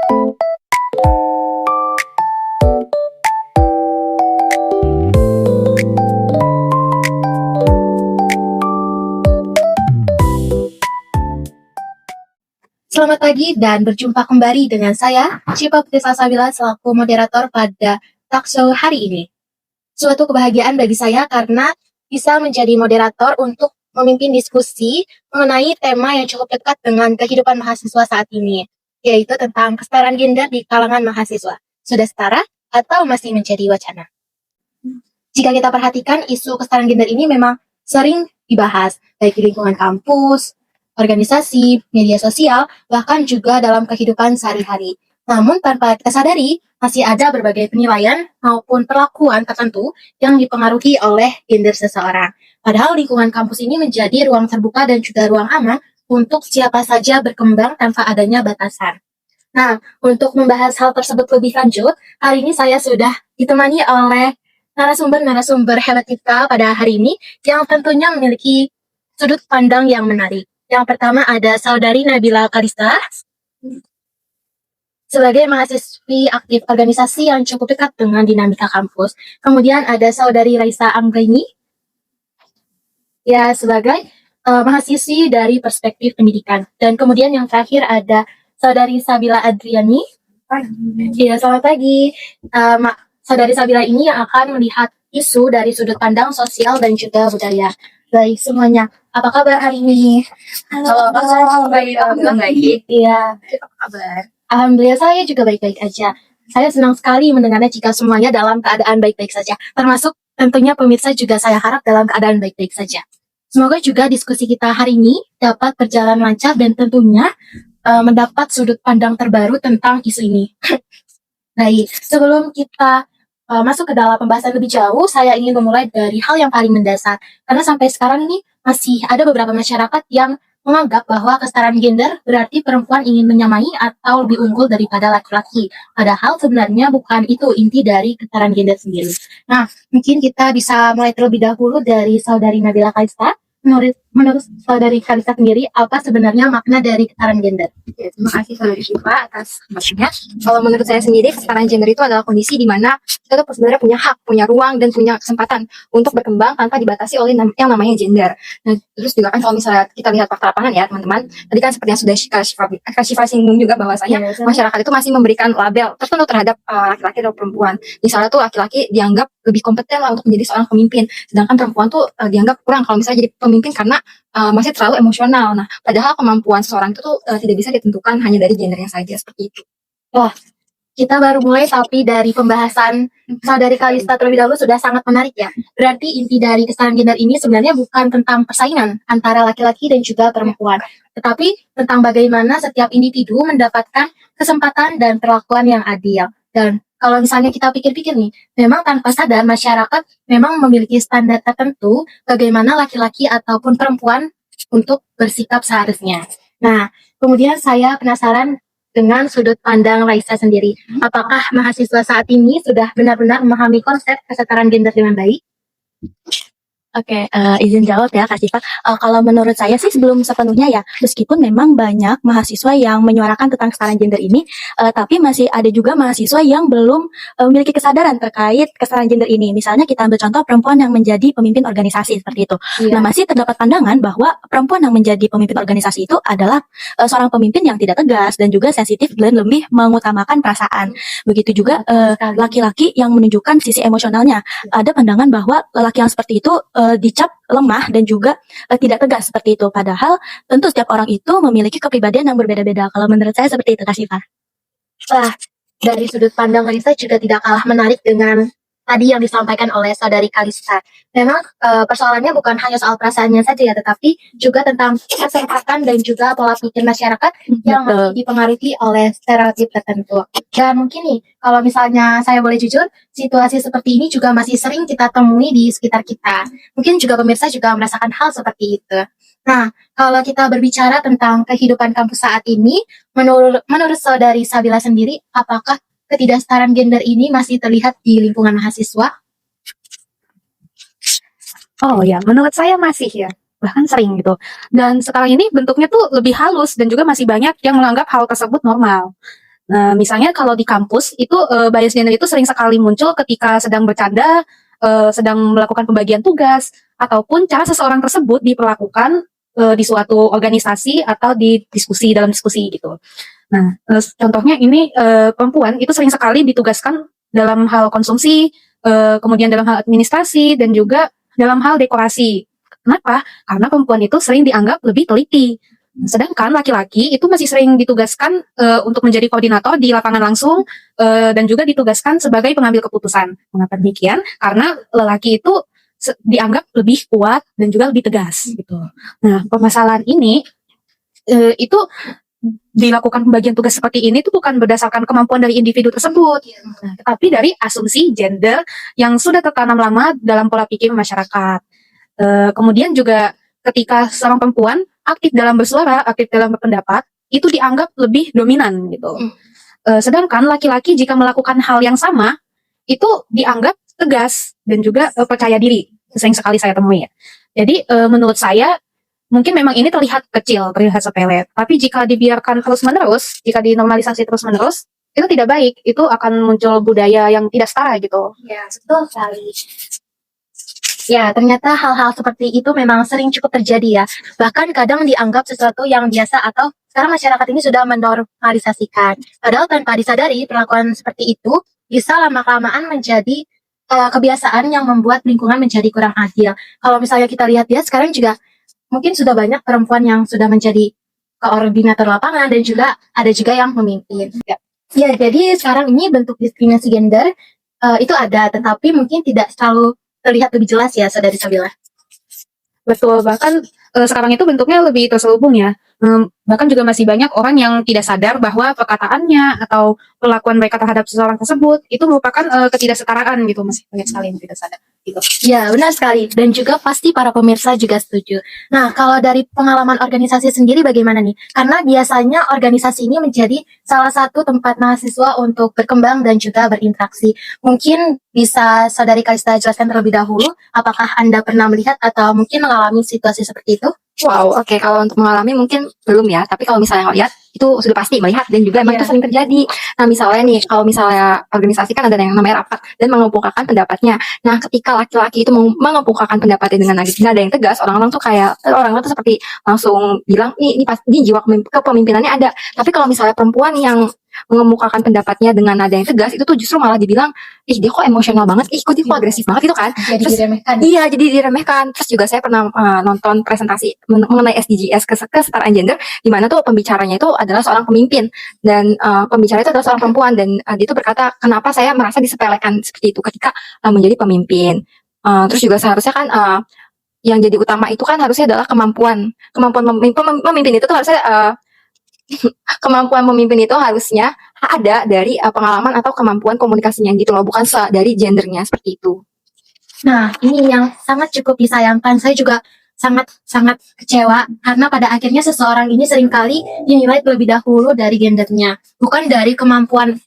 Selamat pagi dan berjumpa kembali dengan saya, Syifa Putri Salsabila selaku moderator pada talk show hari ini. Suatu kebahagiaan bagi saya karena bisa menjadi moderator untuk memimpin diskusi mengenai tema yang cukup dekat dengan kehidupan mahasiswa saat ini, yaitu tentang kesetaraan gender di kalangan mahasiswa. Sudah setara atau masih menjadi wacana? Jika kita perhatikan, isu kesetaraan gender ini memang sering dibahas, baik di lingkungan kampus, organisasi, media sosial, bahkan juga dalam kehidupan sehari-hari. Namun tanpa kita sadari, masih ada berbagai penilaian maupun perlakuan tertentu yang dipengaruhi oleh gender seseorang. Padahal lingkungan kampus ini menjadi ruang terbuka dan juga ruang aman untuk siapa saja berkembang tanpa adanya batasan. Nah, untuk membahas hal tersebut lebih lanjut, hari ini saya sudah ditemani oleh narasumber hebat kita pada hari ini yang tentunya memiliki sudut pandang yang menarik. Yang pertama ada Saudari Nabila Kalista sebagai mahasiswi aktif organisasi yang cukup dekat dengan dinamika kampus. Kemudian ada Saudari Raisa Anggraini ya sebagai mahasiswi dari perspektif pendidikan. Dan kemudian yang terakhir ada Saudari Sabila Adriani. Ya, selamat pagi. Saudari Sabila ini yang akan melihat isu dari sudut pandang sosial dan juga budaya. Baik semuanya, apa kabar hari ini? Halo, baik. Iya, Apa kabar? alhamdulillah saya juga baik-baik aja. Saya senang sekali mendengarnya jika semuanya dalam keadaan baik-baik saja. Termasuk tentunya pemirsa juga saya harap dalam keadaan baik-baik saja. Semoga juga diskusi kita hari ini dapat berjalan lancar dan tentunya mendapat sudut pandang terbaru tentang isu ini. Baik, sebelum kita masuk ke dalam pembahasan lebih jauh, saya ingin memulai dari hal yang paling mendasar. Karena sampai sekarang ini masih ada beberapa masyarakat yang menganggap bahwa kesetaraan gender berarti perempuan ingin menyamai atau lebih unggul daripada laki-laki. Padahal sebenarnya bukan itu inti dari kesetaraan gender sendiri. Nah, mungkin kita bisa mulai terlebih dahulu dari Saudari Nabila Kalista. Menurut Saudari Kalista sendiri, apa sebenarnya makna dari kesetaraan gender? Ya, terima kasih Saudari Syifa atas informasinya. Kalau menurut saya sendiri, kesetaraan gender itu adalah kondisi di mana kita tuh sebenarnya punya hak, punya ruang, dan punya kesempatan untuk berkembang tanpa dibatasi oleh yang namanya gender. Nah, terus juga kan kalau misalnya kita lihat fakta lapangan ya teman-teman, tadi kan seperti yang sudah Kak Syifa singgung juga bahwasanya masyarakat itu masih memberikan label tertentu terhadap laki-laki atau perempuan. Misalnya tuh laki-laki dianggap lebih kompeten lah untuk menjadi seorang pemimpin, sedangkan perempuan tuh dianggap kurang kalau misalnya jadi pemimpin karena masih terlalu emosional. Nah, padahal kemampuan seseorang itu tuh tidak bisa ditentukan hanya dari gendernya saja seperti itu. Wah, kita baru mulai tapi dari pembahasan Saudari Kalista terlebih dahulu sudah sangat menarik ya. Berarti inti dari kesetaraan gender ini sebenarnya bukan tentang persaingan antara laki-laki dan juga perempuan, tetapi tentang bagaimana setiap individu mendapatkan kesempatan dan perlakuan yang adil. Dan kalau misalnya kita pikir-pikir nih, memang tanpa sadar masyarakat memang memiliki standar tertentu bagaimana laki-laki ataupun perempuan untuk bersikap seharusnya. Nah, kemudian saya penasaran dengan sudut pandang Raisa sendiri. Apakah mahasiswa saat ini sudah benar-benar memahami konsep kesetaraan gender dengan baik? Oke, izin jawab ya Kak Syifa. Kalau menurut saya sih belum sepenuhnya ya, meskipun memang banyak mahasiswa yang menyuarakan tentang kesetaraan gender ini, tapi masih ada juga mahasiswa yang belum memiliki kesadaran terkait kesetaraan gender ini. Misalnya kita ambil contoh perempuan yang menjadi pemimpin organisasi seperti itu. Iya. Nah, masih terdapat pandangan bahwa perempuan yang menjadi pemimpin organisasi itu adalah seorang pemimpin yang tidak tegas dan juga sensitif dan lebih mengutamakan perasaan. Begitu juga laki-laki yang menunjukkan sisi emosionalnya. Ada pandangan bahwa lelaki yang seperti itu dicap lemah dan juga tidak tegas seperti itu. Padahal tentu setiap orang itu memiliki kepribadian yang berbeda-beda. Kalau menurut saya seperti itu, Kak Syifa. Wah, dari sudut pandang Raisa juga tidak kalah menarik dengan tadi yang disampaikan oleh Saudari Kalista. Memang persoalannya bukan hanya soal perasaannya saja ya, tetapi juga tentang kesempatan dan juga pola pikir masyarakat yang masih dipengaruhi oleh stereotip tertentu. Dan mungkin nih, kalau misalnya saya boleh jujur, situasi seperti ini juga masih sering kita temui di sekitar kita. Mungkin juga pemirsa juga merasakan hal seperti itu. Nah, kalau kita berbicara tentang kehidupan kampus saat ini, menurut Saudari Sabila sendiri, apakah ketidaksetaraan gender ini masih terlihat di lingkungan mahasiswa? Oh ya, menurut saya masih ya, bahkan sering gitu. Dan sekarang ini bentuknya tuh lebih halus dan juga masih banyak yang menganggap hal tersebut normal. Nah, misalnya kalau di kampus itu bias gender itu sering sekali muncul ketika sedang bercanda, sedang melakukan pembagian tugas, ataupun cara seseorang tersebut diperlakukan di suatu organisasi atau di diskusi dalam diskusi gitu. Nah, contohnya ini perempuan itu sering sekali ditugaskan dalam hal konsumsi, kemudian dalam hal administrasi dan juga dalam hal dekorasi. Kenapa? Karena perempuan itu sering dianggap lebih teliti. Sedangkan laki-laki itu masih sering ditugaskan untuk menjadi koordinator di lapangan langsung dan juga ditugaskan sebagai pengambil keputusan. Mengapa demikian? Karena lelaki itu dianggap lebih kuat dan juga lebih tegas gitu. Nah, permasalahan ini itu dilakukan pembagian tugas seperti ini itu bukan berdasarkan kemampuan dari individu tersebut, tetapi dari asumsi gender yang sudah tertanam lama dalam pola pikir masyarakat. Kemudian juga ketika seorang perempuan aktif dalam bersuara, aktif dalam berpendapat, itu dianggap lebih dominan gitu. Sedangkan laki-laki jika melakukan hal yang sama, itu dianggap tegas dan juga percaya diri. Sering sekali saya temui ya. Jadi menurut saya mungkin memang ini terlihat kecil, terlihat sepele. Tapi jika dibiarkan terus-menerus, jika dinormalisasi terus-menerus, itu tidak baik. Itu akan muncul budaya yang tidak setara gitu. Ya, betul sekali. Ya, ternyata hal-hal seperti itu memang sering cukup terjadi ya. Bahkan kadang dianggap sesuatu yang biasa atau sekarang masyarakat ini sudah menormalisasikan. Padahal tanpa disadari, perlakuan seperti itu bisa lama-kelamaan menjadi kebiasaan yang membuat lingkungan menjadi kurang adil. Kalau misalnya kita lihat ya, sekarang juga mungkin sudah banyak perempuan yang sudah menjadi koordinator lapangan dan juga ada juga yang memimpin. Ya, jadi sekarang ini bentuk diskriminasi gender itu ada, tetapi mungkin tidak selalu terlihat lebih jelas ya, Saudari Sabila. Betul, bahkan sekarang itu bentuknya lebih terselubung ya. Bahkan juga masih banyak orang yang tidak sadar bahwa perkataannya atau perlakuan mereka terhadap seseorang tersebut itu merupakan ketidaksetaraan gitu. Masih banyak sekali yang tidak sadar gitu. Ya, benar sekali. Dan juga pasti para pemirsa juga setuju. Nah, kalau dari pengalaman organisasi sendiri bagaimana nih? Karena biasanya organisasi ini menjadi salah satu tempat mahasiswa untuk berkembang dan juga berinteraksi. Mungkin bisa Saudari Kalista jelaskan terlebih dahulu, apakah Anda pernah melihat atau mungkin mengalami situasi seperti itu? Wow, oke. Kalau untuk mengalami mungkin belum ya. Tapi kalau misalnya lihat itu sudah pasti melihat dan juga emang itu sering terjadi. Nah, misalnya nih, kalau misalnya organisasi kan ada yang namanya rapat dan mengemukakan pendapatnya. Nah, ketika laki-laki itu mengemukakan pendapatnya dengan nada yang tegas, orang-orang tuh kayak orang-orang tuh seperti langsung bilang ini pasti jiwa kepemimpinannya ada. Tapi kalau misalnya perempuan yang mengemukakan pendapatnya dengan nada yang tegas, itu tuh justru malah dibilang, ih dia kok emosional banget, ih kok dia kok agresif banget gitu kan. Jadi Terus diremehkan. iya, jadi diremehkan. Terus juga saya pernah nonton presentasi mengenai SDGs kesetaraan gender, di mana tuh pembicaranya itu adalah seorang pemimpin dan pembicara itu adalah seorang perempuan dan dia itu berkata, kenapa saya merasa disepelekan seperti itu ketika menjadi pemimpin. Terus juga seharusnya kan yang jadi utama itu kan harusnya adalah kemampuan memimpin itu tuh harusnya kemampuan memimpin itu harusnya ada dari pengalaman atau kemampuan komunikasinya gitu loh, bukan dari gendernya seperti itu. Nah, ini yang sangat cukup disayangkan. Saya juga sangat kecewa karena pada akhirnya seseorang ini seringkali dinilai terlebih dahulu dari gendernya, bukan dari kemampuan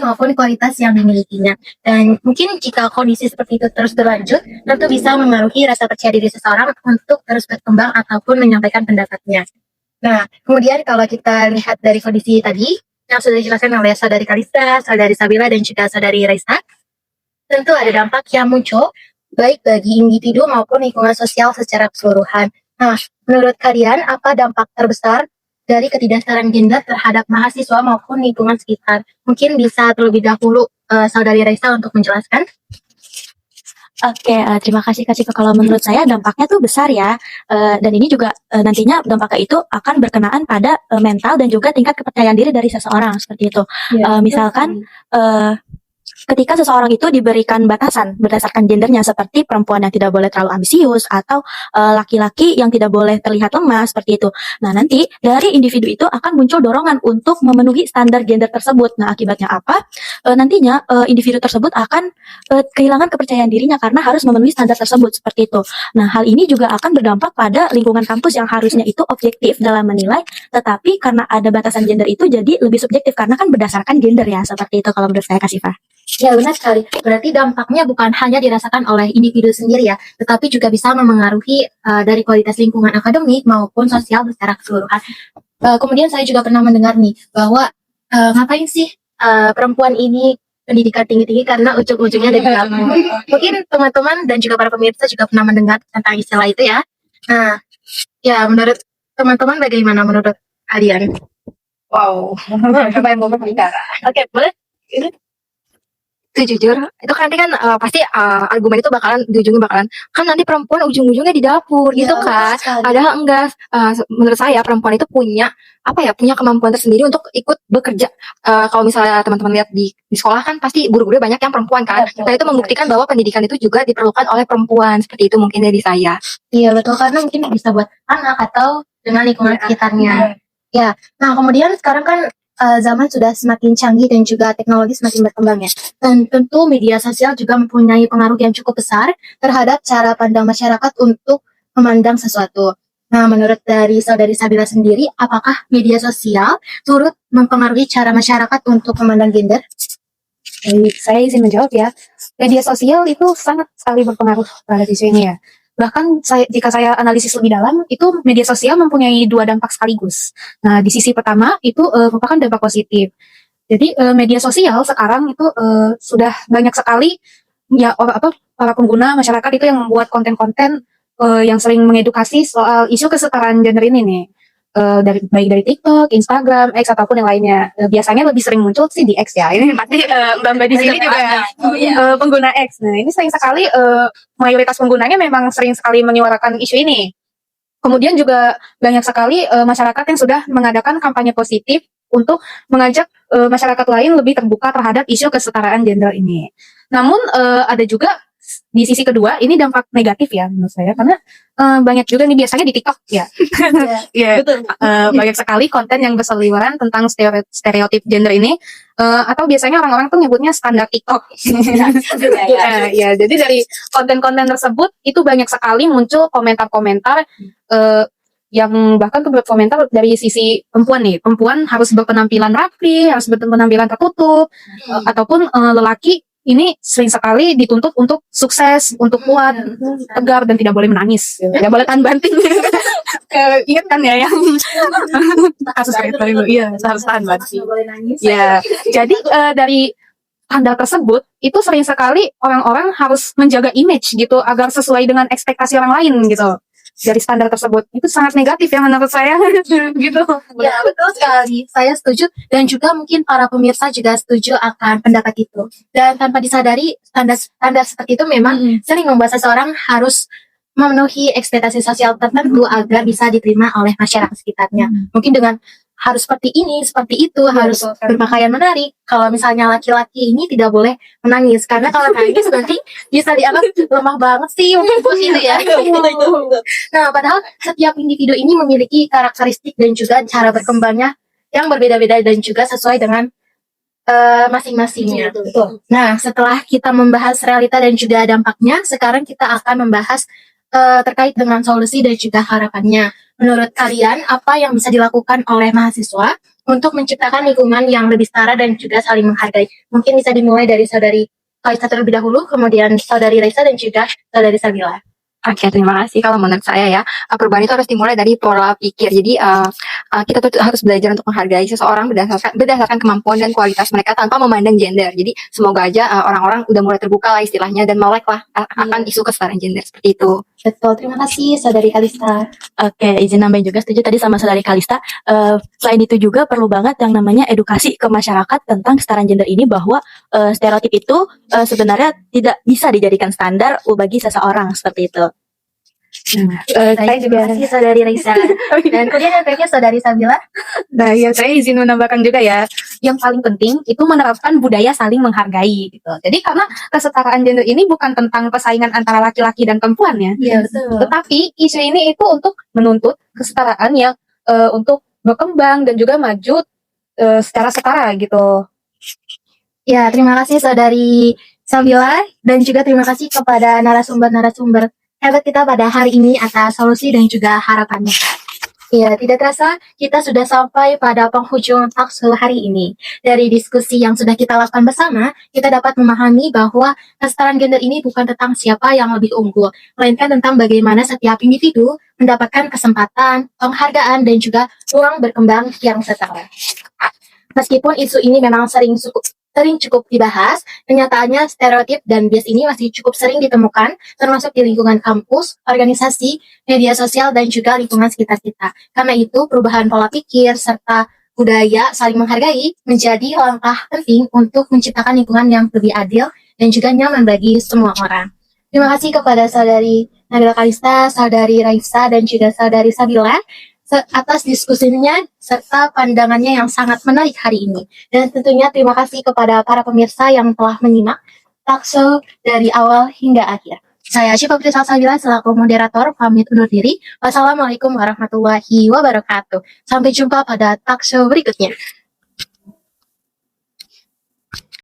maupun kualitas yang dimilikinya. Dan mungkin jika kondisi seperti itu terus berlanjut, tentu bisa mempengaruhi rasa percaya diri seseorang untuk terus berkembang ataupun menyampaikan pendapatnya. Nah, kemudian kalau kita lihat dari kondisi tadi yang sudah dijelaskan oleh Saudari Kalista, Saudari Sabila, dan juga Saudari Raisa, tentu ada dampak yang muncul baik bagi individu maupun lingkungan sosial secara keseluruhan. Nah, menurut kalian apa dampak terbesar dari ketidaksetaraan gender terhadap mahasiswa maupun lingkungan sekitar? Mungkin bisa terlebih dahulu Saudari Raisa untuk menjelaskan. Oke, terima kasih Kak Cika. Kalau menurut saya dampaknya tuh besar ya, dan ini juga nantinya dampaknya itu akan berkenaan pada mental dan juga tingkat kepercayaan diri dari seseorang seperti itu. Misalkan ketika seseorang itu diberikan batasan berdasarkan gendernya seperti perempuan yang tidak boleh terlalu ambisius atau laki-laki yang tidak boleh terlihat lemah seperti itu. Nah, nanti dari individu itu akan muncul dorongan untuk memenuhi standar gender tersebut. Nah, akibatnya apa? Nantinya individu tersebut akan kehilangan kepercayaan dirinya karena harus memenuhi standar tersebut seperti itu. Nah, hal ini juga akan berdampak pada lingkungan kampus yang harusnya itu objektif dalam menilai, tetapi karena ada batasan gender itu jadi lebih subjektif karena kan berdasarkan gender ya, seperti itu kalau menurut saya Kak Siva. Ya, benar sekali. Berarti dampaknya bukan hanya dirasakan oleh individu sendiri ya, tetapi juga bisa memengaruhi dari kualitas lingkungan akademik maupun sosial secara keseluruhan. Kemudian saya juga pernah mendengar nih bahwa Ngapain sih perempuan ini pendidikan tinggi-tinggi karena ujung-ujungnya dari dapur. Mungkin teman-teman dan juga para pemirsa juga pernah mendengar tentang istilah itu ya. Nah, ya menurut teman-teman bagaimana menurut kalian? Wow, apa yang mau berbicara? Oke, boleh? Ini Itu jujur, itu kan nanti kan pasti argumen itu bakalan di ujungnya bakalan kan nanti perempuan ujung-ujungnya di dapur gitu kan. Padahal enggak, menurut saya perempuan itu punya apa ya, punya kemampuan tersendiri untuk ikut bekerja. Kalau misalnya teman-teman lihat di sekolah kan pasti guru-guru banyak yang perempuan kan. Nah itu membuktikan bahwa pendidikan itu juga diperlukan oleh perempuan. Seperti itu mungkin dari saya. Iya betul, karena mungkin bisa buat anak atau dengan lingkungan sekitarnya. Ya, nah kemudian sekarang kan zaman sudah semakin canggih dan juga teknologi semakin berkembang ya. Dan tentu media sosial juga mempunyai pengaruh yang cukup besar terhadap cara pandang masyarakat untuk memandang sesuatu. Nah, menurut dari saudari Sabila sendiri, apakah media sosial turut mempengaruhi cara masyarakat untuk memandang gender? Baik, saya izin menjawab ya. Media sosial itu sangat sekali berpengaruh terhadap isu ini ya. Bahkan jika saya analisis lebih dalam, itu media sosial mempunyai dua dampak sekaligus. Nah, di sisi pertama itu merupakan dampak positif. Jadi media sosial sekarang itu sudah banyak sekali ya para pengguna masyarakat itu yang membuat konten-konten yang sering mengedukasi soal isu kesetaraan gender ini nih. Baik dari TikTok, Instagram, X ataupun yang lainnya. Biasanya lebih sering muncul sih di X ya. Ini pasti Mbak di sini juga pengguna X. Nah, ini sering sekali mayoritas penggunanya memang sering sekali menyuarakan isu ini. Kemudian juga banyak sekali masyarakat yang sudah mengadakan kampanye positif untuk mengajak masyarakat lain lebih terbuka terhadap isu kesetaraan gender ini. Namun ada juga di sisi kedua ini dampak negatif ya menurut saya, karena banyak juga nih biasanya di TikTok ya. Ya, betul. Banyak sekali konten yang berseliweran tentang stereotip gender ini, atau biasanya orang-orang tuh nyebutnya standar TikTok. Ya, jadi dari konten-konten tersebut itu banyak sekali muncul komentar-komentar yang bahkan komentar dari sisi perempuan nih. Perempuan harus berpenampilan rapi, harus berpenampilan tertutup, ataupun lelaki ini sering sekali dituntut untuk sukses, untuk kuat, tegar, dan tidak boleh menangis. Tidak boleh tahan banting. Ingat kan ya yang kasus itu? Iya, harus tahan banting. Ya, jadi dari standar tersebut itu sering sekali orang-orang harus menjaga image gitu agar sesuai dengan ekspektasi orang lain gitu. Dari standar tersebut itu sangat negatif ya menurut saya gitu. Ya betul sekali, saya setuju dan juga mungkin para pemirsa juga setuju akan pendapat itu. Dan tanpa disadari standar seperti itu memang sering membuat seseorang harus memenuhi ekspektasi sosial tertentu agar bisa diterima oleh masyarakat sekitarnya. Mungkin dengan harus seperti ini, seperti itu, harus berpakaian menarik. Kalau misalnya laki-laki ini tidak boleh menangis, karena kalau nangis nanti bisa dianggap lemah banget sih untuk itu ya. Nah, padahal setiap individu ini memiliki karakteristik dan juga cara berkembangnya yang berbeda-beda dan juga sesuai dengan masing-masingnya. Nah, setelah kita membahas realita dan juga dampaknya, sekarang kita akan membahas terkait dengan solusi dan juga harapannya. Menurut kalian, apa yang bisa dilakukan oleh mahasiswa untuk menciptakan lingkungan yang lebih setara dan juga saling menghargai? Mungkin bisa dimulai dari saudari Kaisa terlebih dahulu, kemudian saudari Raisa dan juga saudari Sabila. Oke, terima kasih. Kalau menurut saya ya, perubahan itu harus dimulai dari pola pikir. Jadi kita tuh harus belajar untuk menghargai seseorang berdasarkan kemampuan dan kualitas mereka tanpa memandang gender. Jadi semoga aja orang-orang udah mulai terbuka lah istilahnya dan melek lah akan isu kesetaraan gender seperti itu. Betul, terima kasih saudari Kalista. Oke, izin nambahin juga setuju tadi sama saudari Kalista. Selain itu juga perlu banget yang namanya edukasi ke masyarakat tentang kesetaraan gender ini, bahwa stereotip itu sebenarnya tidak bisa dijadikan standar bagi seseorang seperti itu. Saya juga terima kasih saudari Raisa. Dan kemudian yang terakhir saudari Sabila. Nah, ya saya izin menambahkan juga ya, yang paling penting itu menerapkan budaya saling menghargai gitu. Jadi karena kesetaraan gender ini bukan tentang persaingan antara laki-laki dan perempuan ya. Iya, betul. Tetapi isu ini itu untuk menuntut kesetaraan yang untuk berkembang dan juga maju secara setara gitu. Ya, terima kasih saudari Sabila dan juga terima kasih kepada narasumber-narasumber hebat kita pada hari ini atas solusi dan juga harapannya. Ya, tidak terasa kita sudah sampai pada penghujung talkshow hari ini. Dari diskusi yang sudah kita lakukan bersama, kita dapat memahami bahwa kesetaraan gender ini bukan tentang siapa yang lebih unggul, melainkan tentang bagaimana setiap individu mendapatkan kesempatan, penghargaan, dan juga ruang berkembang yang setara. Meskipun isu ini memang sering cukup dibahas, kenyataannya stereotip dan bias ini masih cukup sering ditemukan, termasuk di lingkungan kampus, organisasi, media sosial, dan juga lingkungan sekitar kita. Karena itu, perubahan pola pikir serta budaya saling menghargai menjadi langkah penting untuk menciptakan lingkungan yang lebih adil dan juga nyaman bagi semua orang. Terima kasih kepada Saudari Nabila Kalista, Saudari Raisa, dan juga Saudari Sabila atas diskusinya serta pandangannya yang sangat menarik hari ini. Dan tentunya terima kasih kepada para pemirsa yang telah menyimak talkshow dari awal hingga akhir. Saya Syifa Putri Salsabila selaku moderator pamit undur diri. Wassalamualaikum warahmatullahi wabarakatuh. Sampai jumpa pada talkshow berikutnya.